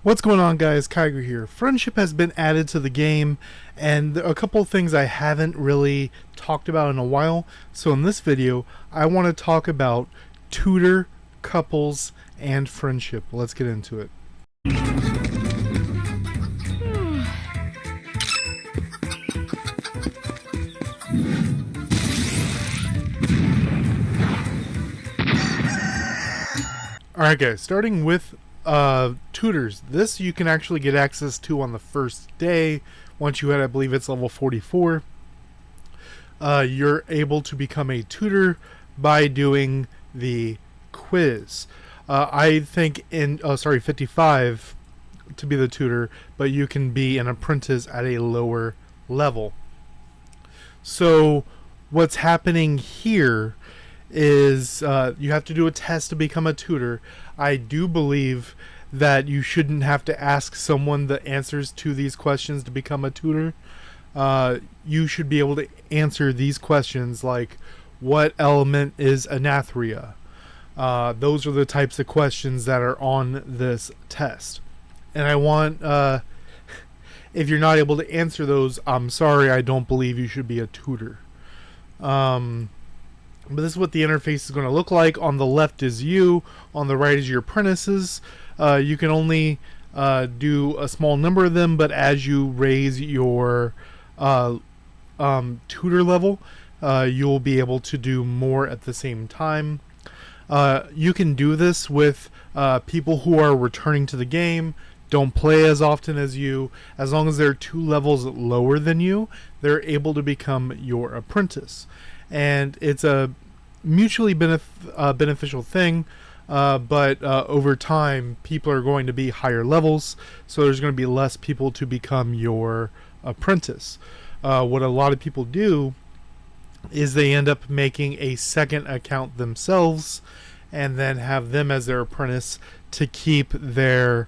What's going on, guys? Kyger here. Friendship has been added to the game, and a couple of things I haven't really talked about in a while. So in this video, I want to talk about tutor, couples, and friendship. Let's get into it. Alright guys, starting with tutors. This you can actually get access to on the first day. Once you hit, I believe it's level 44. You're able to become a tutor by doing the quiz. I think in 55 to be the tutor, but you can be an apprentice at a lower level. So what's happening here is you have to do a test to become a tutor. I do believe that you shouldn't have to ask someone the answers to these questions to become a tutor. You should be able to answer these questions like, what element is anathria? Those are the types of questions that are on this test. And I want, if you're not able to answer those, I'm sorry, I don't believe you should be a tutor. But this is what the interface is going to look like. On the left is you, on the right is your apprentices. You can only do a small number of them, but as you raise your tutor level, you'll be able to do more at the same time. You can do this with people who are returning to the game, don't play as often as you. As long as they're 2 levels lower than you, they're able to become your apprentice. And it's a mutually beneficial thing, but over time people are going to be higher levels, so there's going to be less people to become your apprentice. What a lot of people do is they end up making a second account themselves and then have them as their apprentice to keep their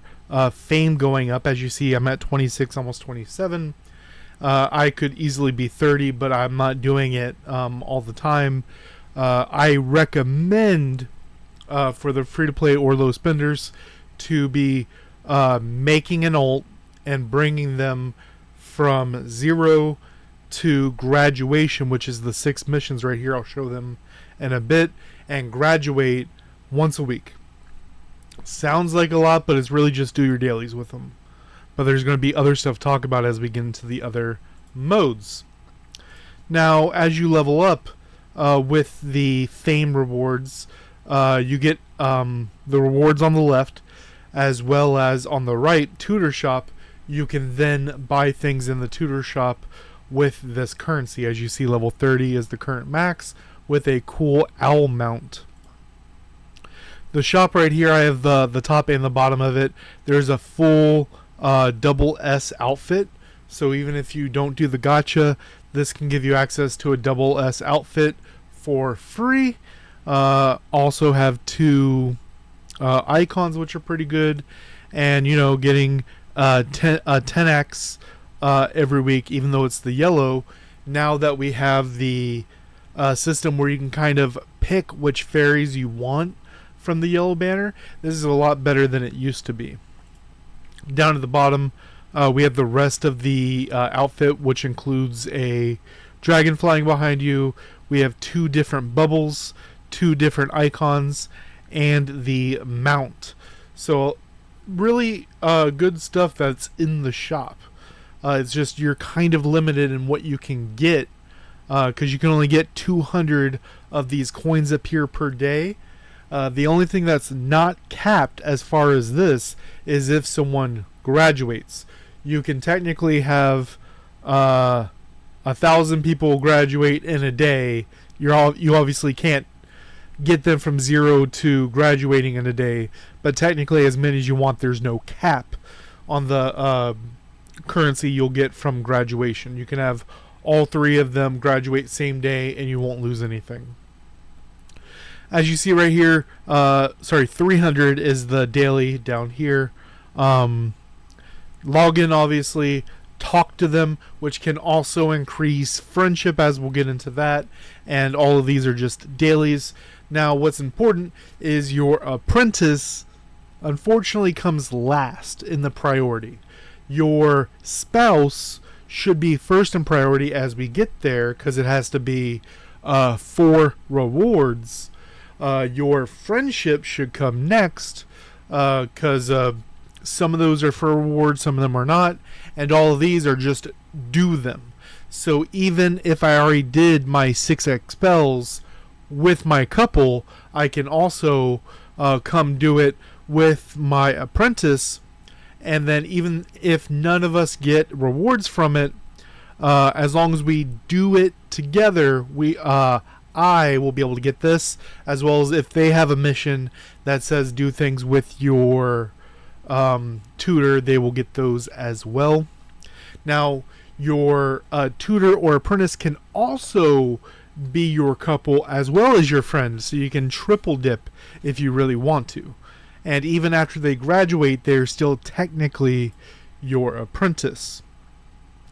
fame going up. As you see, I'm at 26, almost 27. I could easily be 30, but I'm not doing it all the time. I recommend for the free-to-play or low spenders to be making an ult and bringing them from 0 to graduation, which is the 6 missions right here. I'll show them in a bit, and graduate once a week. Sounds like a lot, but it's really just do your dailies with them. But there's going to be other stuff to talk about as we get into the other modes. Now, as you level up with the fame rewards, you get the rewards on the left, as well as on the right, tutor shop. You can then buy things in the tutor shop with this currency. As you see, level 30 is the current max with a cool owl mount. The shop right here, I have the top and the bottom of it. There's a full double S outfit, so even if you don't do the gacha, this can give you access to a double S outfit for free. Also have 2 icons, which are pretty good, and you know, getting 10x every week, even though it's the yellow. Now that we have the system where you can kind of pick which fairies you want from the yellow banner, this is a lot better than it used to be. Down at the bottom, we have the rest of the outfit, which includes a dragon flying behind you. We have 2 different bubbles, 2 different icons, and the mount. So really good stuff that's in the shop. It's just you're kind of limited in what you can get, because you can only get 200 of these coins appear per day. The only thing that's not capped as far as this is if someone graduates. You can technically have 1,000 people graduate in a day. You obviously can't get them from 0 to graduating in a day, but technically as many as you want. There's no cap on the currency you'll get from graduation. You can have all 3 of them graduate same day and you won't lose anything. As you see right here, 300 is the daily down here. Log in, obviously, talk to them, which can also increase friendship, as we'll get into that. And all of these are just dailies. Now, what's important is your apprentice unfortunately comes last in the priority. Your spouse should be first in priority as we get there, because it has to be 4 rewards. Your friendship should come next, because some of those are for rewards, some of them are not, and all of these are just do them. So even if I already did my 6 expels with my couple, I can also come do it with my apprentice, and then even if none of us get rewards from it, as long as we do it together, I will be able to get this, as well as if they have a mission that says do things with your tutor, they will get those as well. Now, your tutor or apprentice can also be your couple as well as your friend, so you can triple dip if you really want to. And even after they graduate, they're still technically your apprentice.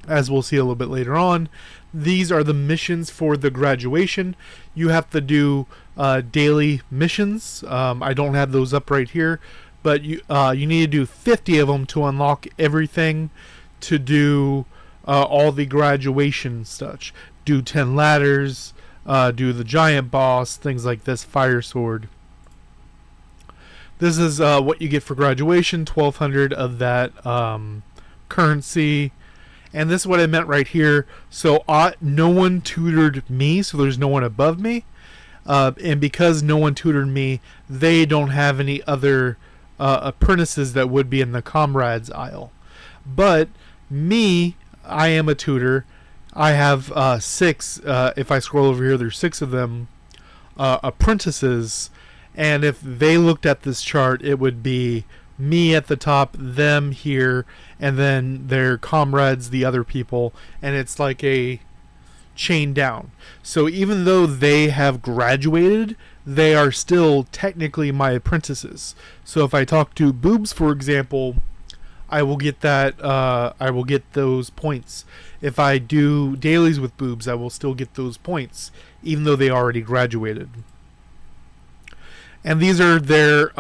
As we'll see a little bit later on, these are the missions for the graduation. You have to do daily missions. I don't have those up right here, but you need to do 50 of them to unlock everything to do all the graduation stuff. Do 10 ladders, do the giant boss, things like this, fire sword. This is what you get for graduation, 1,200 of that currency. And this is what I meant right here. So no one tutored me, so there's no one above me. And because no one tutored me, they don't have any other apprentices that would be in the comrades aisle. But me, I am a tutor. I have 6. If I scroll over here, there's 6 of them, apprentices. And if they looked at this chart, it would be me at the top, them here, and then their comrades, the other people, and it's like a chain down. So even though they have graduated, they are still technically my apprentices. So if I talk to Boobs, for example, I will get that. I will get those points. If I do dailies with Boobs, I will still get those points, even though they already graduated. And these are their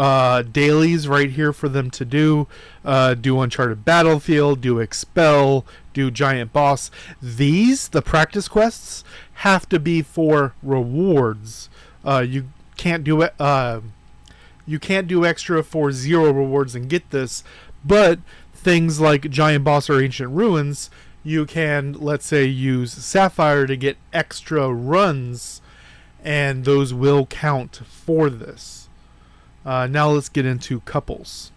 dailies right here for them to do. Do Uncharted Battlefield, do Expel, do Giant Boss. These, the practice quests, have to be for rewards. You can't do it. You can't do extra for 0 rewards and get this. But things like Giant Boss or Ancient Ruins, you can, let's say, use Sapphire to get extra runs, and those will count for this. Now let's get into couples.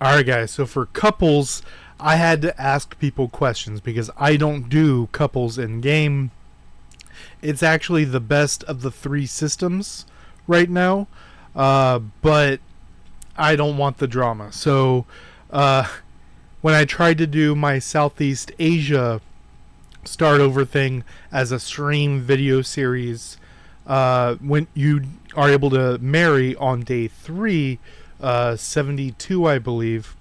Alright guys, so for couples, I had to ask people questions because I don't do couples in game. It's actually the best of the 3 systems right now, but I don't want the drama. So when I tried to do my Southeast Asia start over thing as a stream video series, when you are able to marry on day 3, 72 I believe,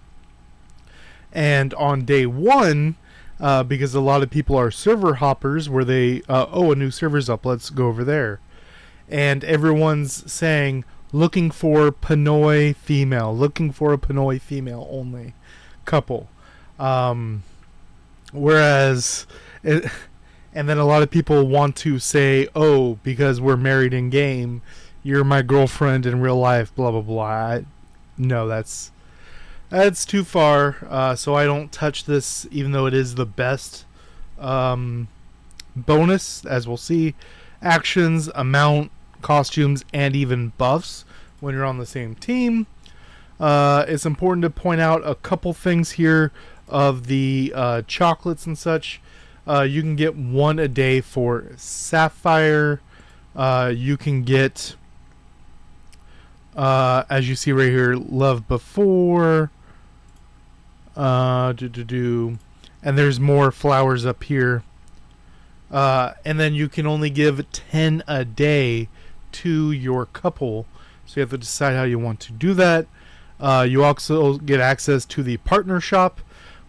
and on day 1, because a lot of people are server hoppers where they a new server's up, let's go over there, and everyone's saying looking for Pinoy female, looking for a Pinoy female only couple, whereas and then a lot of people want to say, oh, because we're married in game, you're my girlfriend in real life, blah blah blah. No, that's too far, so I don't touch this, even though it is the best bonus, as we'll see. Actions, amount, costumes, and even buffs when you're on the same team. It's important to point out a couple things here of the chocolates and such. You can get 1 a day for Sapphire. You can get, as you see right here, Love Before. And there's more flowers up here. And then you can only give 10 a day to your couple. So you have to decide how you want to do that. You also get access to the partner shop.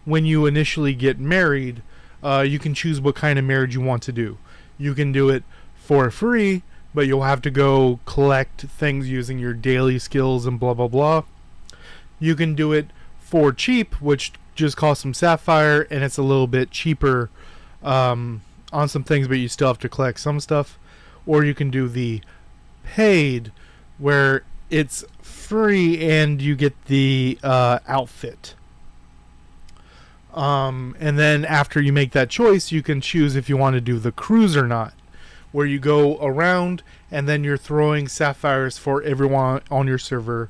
When you initially get married, you can choose what kind of marriage you want to do. You can do it for free, but you'll have to go collect things using your daily skills and blah blah blah. You can do it for cheap, which just costs some sapphire, and it's a little bit cheaper on some things, but you still have to collect some stuff. Or you can do the paid, where it's free and you get the outfit. And then after you make that choice, you can choose if you want to do the cruise or not, where you go around and then you're throwing sapphires for everyone on your server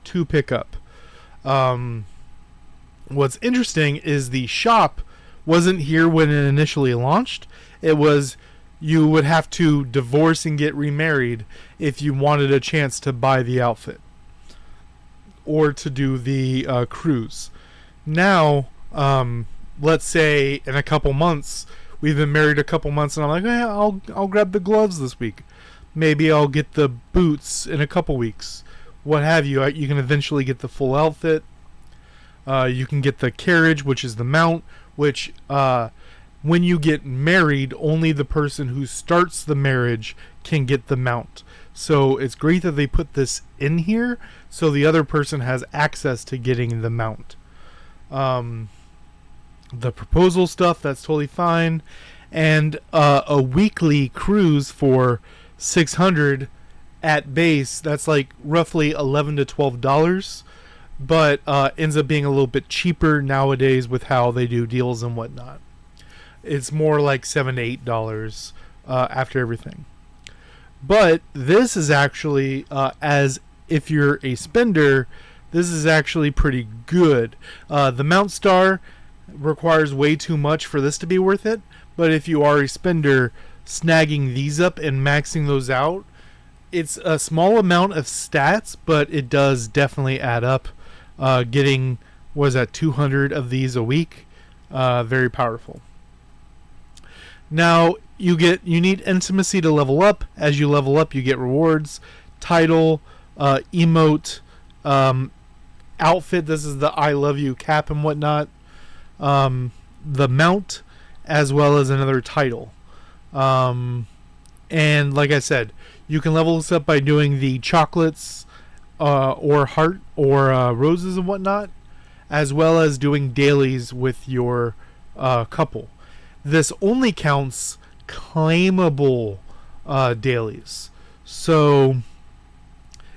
to pick up. What's interesting is the shop wasn't here when it initially launched. It was you would have to divorce and get remarried if you wanted a chance to buy the outfit or to do the cruise. Now, let's say in a couple months, we've been married a couple months, and I'm like, I'll grab the gloves this week. Maybe I'll get the boots in a couple weeks. What have you. You can eventually get the full outfit. You can get the carriage, which is the mount, which when you get married, only the person who starts the marriage can get the mount. So it's great that they put this in here so the other person has access to getting the mount. The proposal stuff, that's totally fine. And a weekly cruise for $600 at base, that's like roughly $11 to $12, but ends up being a little bit cheaper nowadays with how they do deals and whatnot. It's more like $7 to $8 after everything. But this is actually, as if you're a spender, this is actually pretty good. The Mount Star requires way too much for this to be worth it, but if you are a spender, snagging these up and maxing those out, it's a small amount of stats, but it does definitely add up. Getting, 200 of these a week, very powerful. Now you need intimacy to level up. As you level up, you get rewards, title, emote, outfit. This is the I love you cap and whatnot. The mount, as well as another title. And like I said, you can level this up by doing the chocolates, or heart, or roses and whatnot, as well as doing dailies with your couple. This only counts claimable dailies. So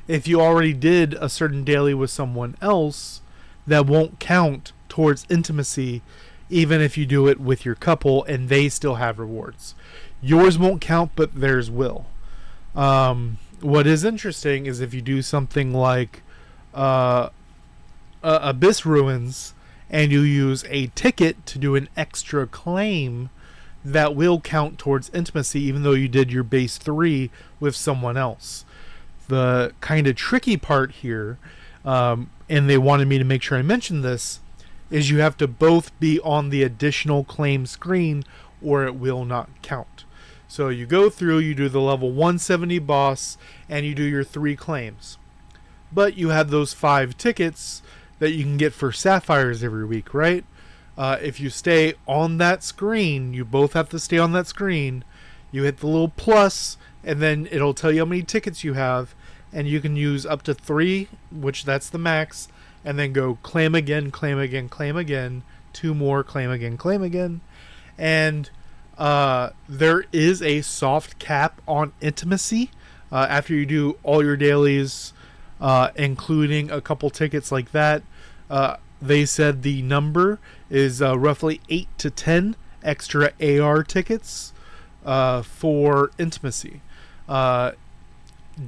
if you already did a certain daily with someone else, that won't count towards intimacy, even if you do it with your couple and they still have rewards. Yours won't count, but theirs will. What is interesting is if you do something like Abyss Ruins and you use a ticket to do an extra claim, that will count towards intimacy even though you did your base 3 with someone else. The kind of tricky part here, and they wanted me to make sure I mentioned this, is you have to both be on the additional claim screen or it will not count. So you go through, you do the level 170 boss, and you do your 3 claims. But you have those 5 tickets that you can get for sapphires every week, right? If you stay on that screen, you both have to stay on that screen. You hit the little plus, and then it'll tell you how many tickets you have, and you can use up to 3, which that's the max, and then go claim again, claim again, claim again, 2 more, claim again, claim again. And there is a soft cap on intimacy after you do all your dailies, including a couple tickets like that. They said the number is roughly 8 to 10 extra AR tickets for intimacy.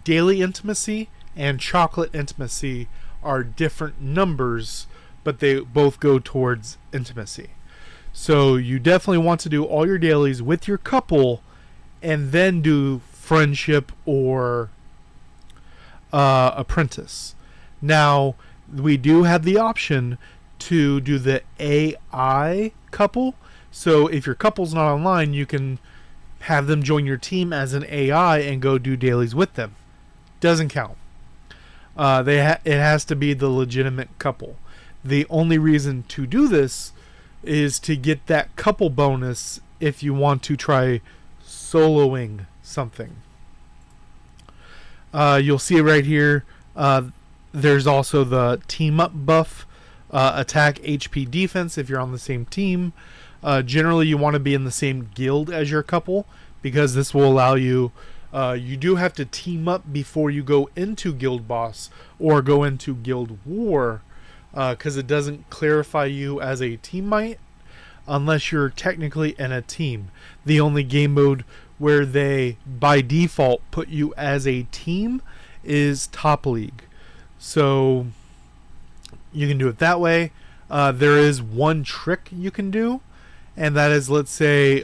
Daily intimacy and chocolate intimacy are different numbers, but they both go towards intimacy. So you definitely want to do all your dailies with your couple and then do friendship or apprentice. Now, we do have the option to do the AI couple. So if your couple's not online, you can have them join your team as an AI and go do dailies with them. Doesn't count. It has to be the legitimate couple. The only reason to do this is to get that couple bonus if you want to try soloing something. You'll see it right here. There's also the team up buff, attack, HP, defense if you're on the same team. Generally, you want to be in the same guild as your couple because this will allow you. You do have to team up before you go into guild boss or go into guild war, because it doesn't clarify you as a teammate unless you're technically in a team. The only game mode where they by default put you as a team is Top League. So you can do it that way. There is one trick you can do, and that is, let's say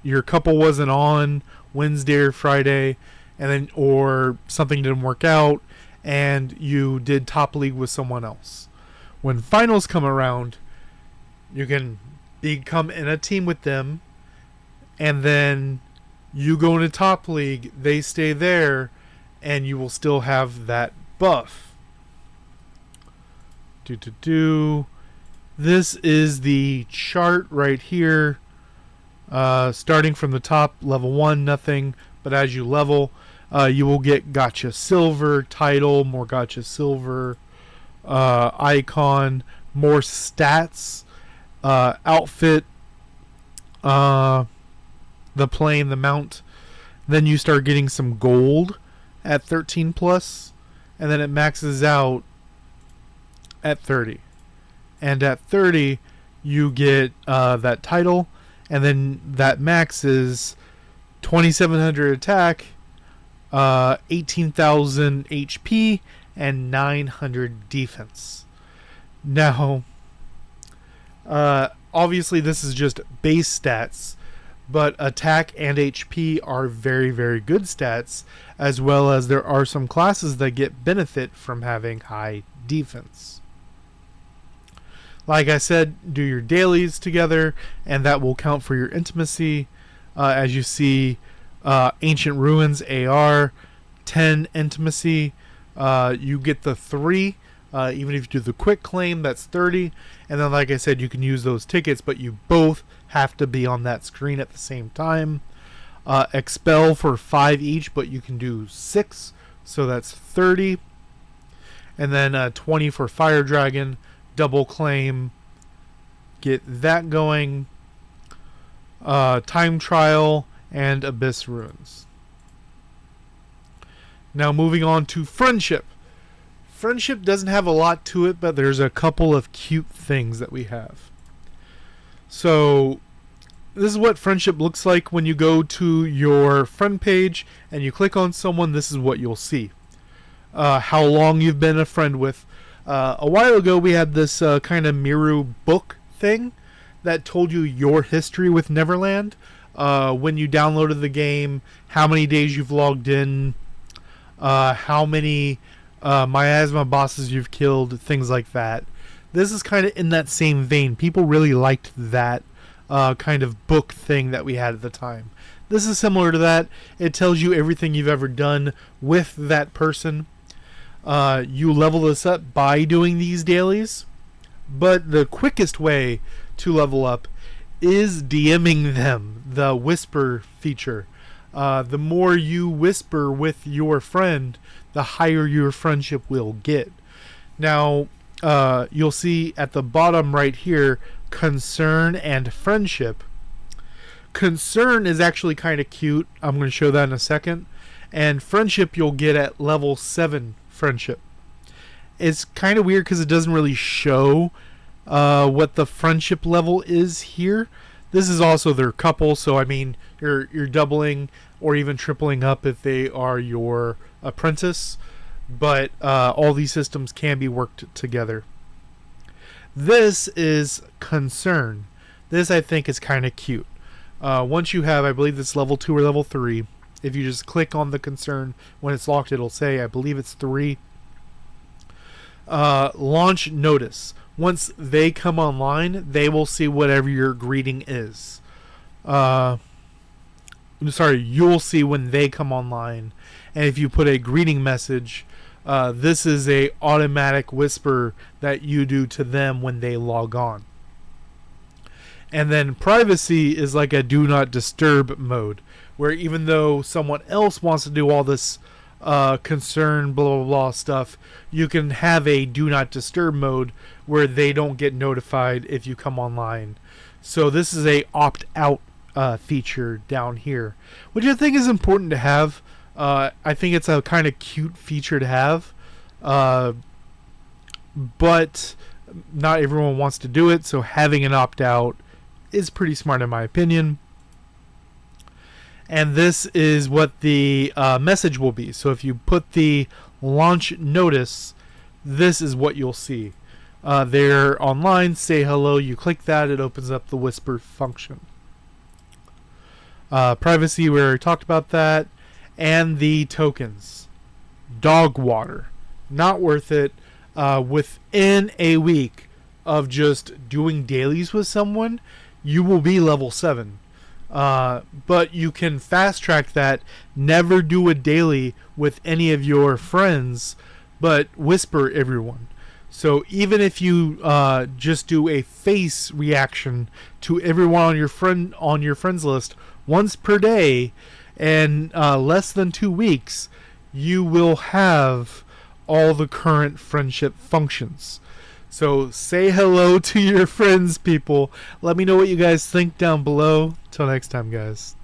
your couple wasn't on Wednesday or Friday, and then or something didn't work out, and you did Top League with someone else. When finals come around, you can become in a team with them, and then you go into Top League, they stay there, and you will still have that buff. This is the chart right here. Starting from the top, level 1, nothing. But as you level, you will get Gacha Silver, title, more Gacha Silver, icon, more stats, outfit, the plane, the mount. Then you start getting some gold at 13 plus, and then it maxes out at 30. And at 30, you get that title, and then that max is 2,700 attack, 18,000 HP, and 900 defense. Now, obviously this is just base stats, but attack and HP are very, very good stats, as well as there are some classes that get benefit from having high defense. Like I said, do your dailies together, and that will count for your intimacy. As you see, Ancient Ruins AR, 10 intimacy. You get the 3. Even if you do the quick claim, that's 30. And then, like I said, you can use those tickets, but you both have to be on that screen at the same time. Expel for 5 each, but you can do 6, so that's 30. And then 20 for Fire Dragon. Double claim, get that going. Time Trial and Abyss Ruins. Now moving on to Friendship. Friendship doesn't have a lot to it, but there's a couple of cute things that we have. So this is what Friendship looks like when you go to your friend page and you click on someone. This is what you'll see. How long you've been a friend with. A while ago we had this kind of Miru book thing that told you your history with Neverland, when you downloaded the game, how many days you've logged in, how many miasma bosses you've killed, things like that. This is kind of in that same vein. People really liked that kind of book thing that we had at the time. This is similar to that. It tells you everything you've ever done with that person. You level this up by doing these dailies, but the quickest way to level up is DMing them, the whisper feature. The more you whisper with your friend, the higher your friendship will get. Now, you'll see at the bottom right here, concern and friendship. Concern is actually kind of cute. I'm going to show that in a second. And friendship you'll get at level 7 friendship. It's kind of weird because it doesn't really show what the friendship level is here. This is also their couple, so I mean you're doubling or even tripling up if they are your apprentice, but all these systems can be worked together. This is concern. This I think is kind of cute. Once you have, I believe it's level 2 or level 3, if you just click on the concern when it's locked, it'll say, I believe it's 3. Launch notice. Once they come online, they will see whatever your greeting is. You'll see when they come online. And if you put a greeting message, this is a automatic whisper that you do to them when they log on. And then privacy is like a do not disturb mode, where even though someone else wants to do all this concern, blah blah blah stuff, you can have a do not disturb mode where they don't get notified if you come online. So this is a opt out feature down here, which I think is important to have. I think it's a kind of cute feature to have, but not everyone wants to do it. So having an opt out is pretty smart in my opinion. And this is what the message will be. So if you put the launch notice, this is what you'll see. They're online, say hello, you click that, it opens up the whisper function. Privacy, we already talked about that. And the tokens. Dog water. Not worth it. Within a week of just doing dailies with someone, you will be level 7. But you can fast track that. Never do a daily with any of your friends, but whisper everyone. So even if you just do a face reaction to everyone on your friends list once per day, and less than 2 weeks, you will have all the current friendship functions. So say hello to your friends, people. Let me know what you guys think down below. Till next time, guys.